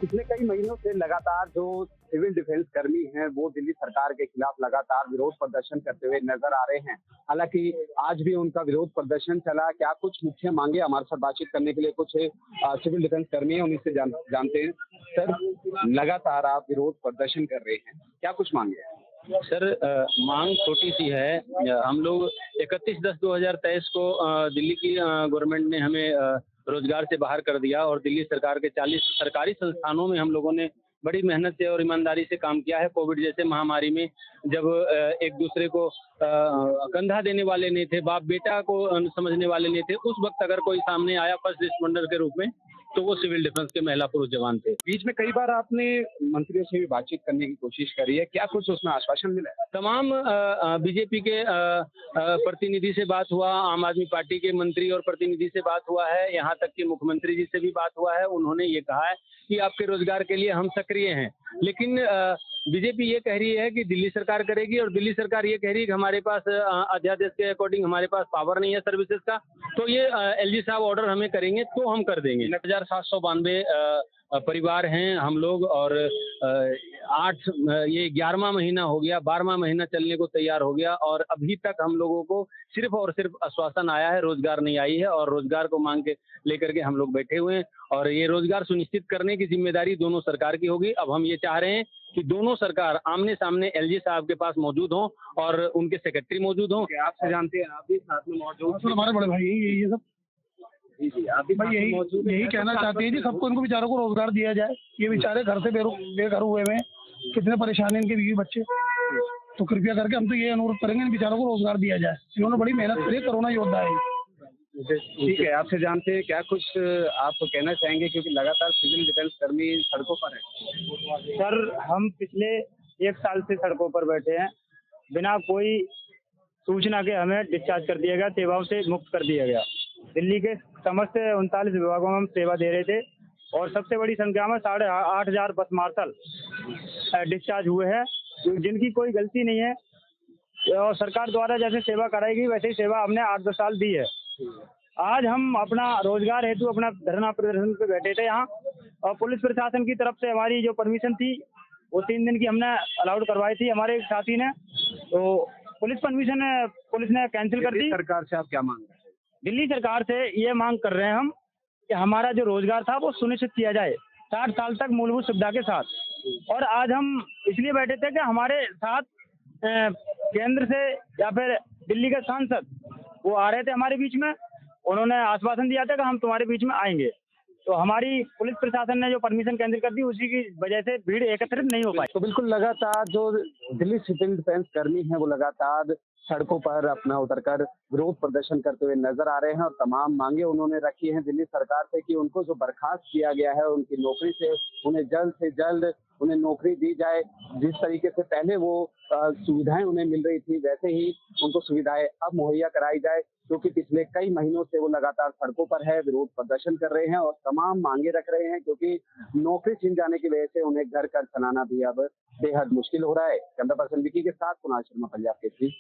पिछले कई महीनों से लगातार जो सिविल डिफेंस कर्मी हैं वो दिल्ली सरकार के खिलाफ लगातार विरोध प्रदर्शन करते हुए नजर आ रहे हैं। हालांकि आज भी उनका विरोध प्रदर्शन चला। क्या कुछ मुख्य मांगे हमारे साथ बातचीत करने के लिए कुछ सिविल डिफेंस कर्मी हैं, उन्हीं से जानते हैं। सर, लगातार आप विरोध प्रदर्शन कर रहे हैं, क्या कुछ मांगे हैं? सर, मांग छोटी सी है। हम लोग 31/10/2023 को दिल्ली की गवर्नमेंट ने हमें रोजगार से बाहर कर दिया और दिल्ली सरकार के 40 सरकारी संस्थानों में हम लोगों ने बड़ी मेहनत से और ईमानदारी से काम किया है। कोविड जैसे महामारी में जब एक दूसरे को कंधा देने वाले नहीं थे, बाप बेटा को समझने वाले नहीं थे, उस वक्त अगर कोई सामने आया फर्स्ट रिस्पॉन्डर के रूप में तो वो सिविल डिफेंस के महिला पुरुष जवान थे। बीच में कई बार आपने मंत्रियों से भी बातचीत करने की कोशिश करी है, क्या कुछ उसमें आश्वासन मिला है? तमाम बीजेपी के प्रतिनिधि से बात हुआ, आम आदमी पार्टी के मंत्री और प्रतिनिधि से बात हुआ है, यहाँ तक कि मुख्यमंत्री जी से भी बात हुआ है। उन्होंने ये कहा है कि आपके रोजगार के लिए हम सक्रिय हैं, लेकिन बीजेपी ये कह रही है कि दिल्ली सरकार करेगी और दिल्ली सरकार ये कह रही है कि हमारे पास अध्यादेश के अकॉर्डिंग हमारे पास पावर नहीं है सर्विसेज का, तो ये एलजी साहब ऑर्डर हमें करेंगे तो हम कर देंगे। 1792 परिवार हैं हम लोग और ये 11वां महीना हो गया, 12वां महीना चलने को तैयार हो गया और अभी तक हम लोगों को सिर्फ और सिर्फ आश्वासन आया है, रोजगार नहीं आई है और रोजगार को मांग के लेकर के हम लोग बैठे हुए हैं और ये रोजगार सुनिश्चित करने की जिम्मेदारी दोनों सरकार की होगी। अब हम ये चाह रहे हैं कि दोनों सरकार आमने सामने एलजी साहब के पास मौजूद हों और उनके सेक्रेटरी मौजूद हों। आपसे जानते हैं, आप भी साथ में मौजूद हैं। हमारे बड़े भाई ये सब जी, आप भी भाई यही कहना चाहते हैं कि सबको इनको बेचारों को रोजगार दिया जाए। ये बेचारे घर से बेघर हुए हुए हैं, कितने परेशान हैं इनके बीवी बच्चे। तो कृपया करके हम तो ये अनुरोध करेंगे इन बेचारों को रोजगार दिया जाए। इन्होंने बड़ी मेहनत करी, कोरोना योद्धा है। ठीक है, आपसे जानते हैं क्या कुछ आप कहना चाहेंगे, क्योंकि लगातार सिविल डिफेंस कर्मी सड़कों पर है। सर, हम पिछले 1 साल से सड़कों पर बैठे हैं, बिना कोई सूचना के हमें डिस्चार्ज कर दिया गया, सेवाओं से मुक्त कर दिया गया। दिल्ली के समस्त 39 विभागों में हम सेवा दे रहे थे और सबसे बड़ी संख्या में 8,500 बस मार्शल डिस्चार्ज हुए हैं, जिनकी कोई गलती नहीं है और सरकार द्वारा जैसे सेवा कराएगी वैसे ही सेवा हमने 8-10 साल दी है। आज हम अपना रोजगार हेतु अपना धरना प्रदर्शन पे बैठे थे यहाँ और पुलिस प्रशासन की तरफ से हमारी जो परमिशन थी वो 3 दिन की हमने अलाउड करवाई थी हमारे एक साथी ने, तो पुलिस ने कैंसिल कर दी। सरकार से आप क्या मांग रहे हैं? दिल्ली सरकार से ये मांग कर रहे हैं हम कि हमारा जो रोजगार था वो सुनिश्चित किया जाए 60 साल तक मूलभूत सुविधा के साथ। और आज हम इसलिए बैठे थे कि हमारे साथ केंद्र से या फिर दिल्ली के सांसद वो आ रहे थे हमारे बीच में, उन्होंने आश्वासन दिया था कि हम तुम्हारे बीच में आएंगे। तो हमारी पुलिस प्रशासन ने जो परमिशन कैंसिल कर दी, उसी की वजह से भीड़ एकत्रित नहीं हो पाई। तो बिल्कुल लगातार जो दिल्ली सिविल डिफेंस कर्मी हैं वो लगातार सड़कों पर अपना उतरकर विरोध प्रदर्शन करते हुए नजर आ रहे हैं और तमाम मांगे उन्होंने रखी हैं दिल्ली सरकार से कि उनको जो बर्खास्त किया गया है उनकी नौकरी से उन्हें जल्द से जल्द उन्हें नौकरी दी जाए। जिस तरीके से पहले वो सुविधाएं उन्हें मिल रही थी वैसे ही उनको सुविधाएं अब मुहैया कराई जाए, क्योंकि पिछले कई महीनों से वो लगातार सड़कों पर है, विरोध प्रदर्शन कर रहे हैं और तमाम मांगे रख रहे हैं, क्योंकि नौकरी छिन जाने की वजह से उन्हें घर चलाना भी अब बेहद मुश्किल हो रहा है। कैमरा पर्सन विकी के साथ कुणाल शर्मा, पंजाब केसरी।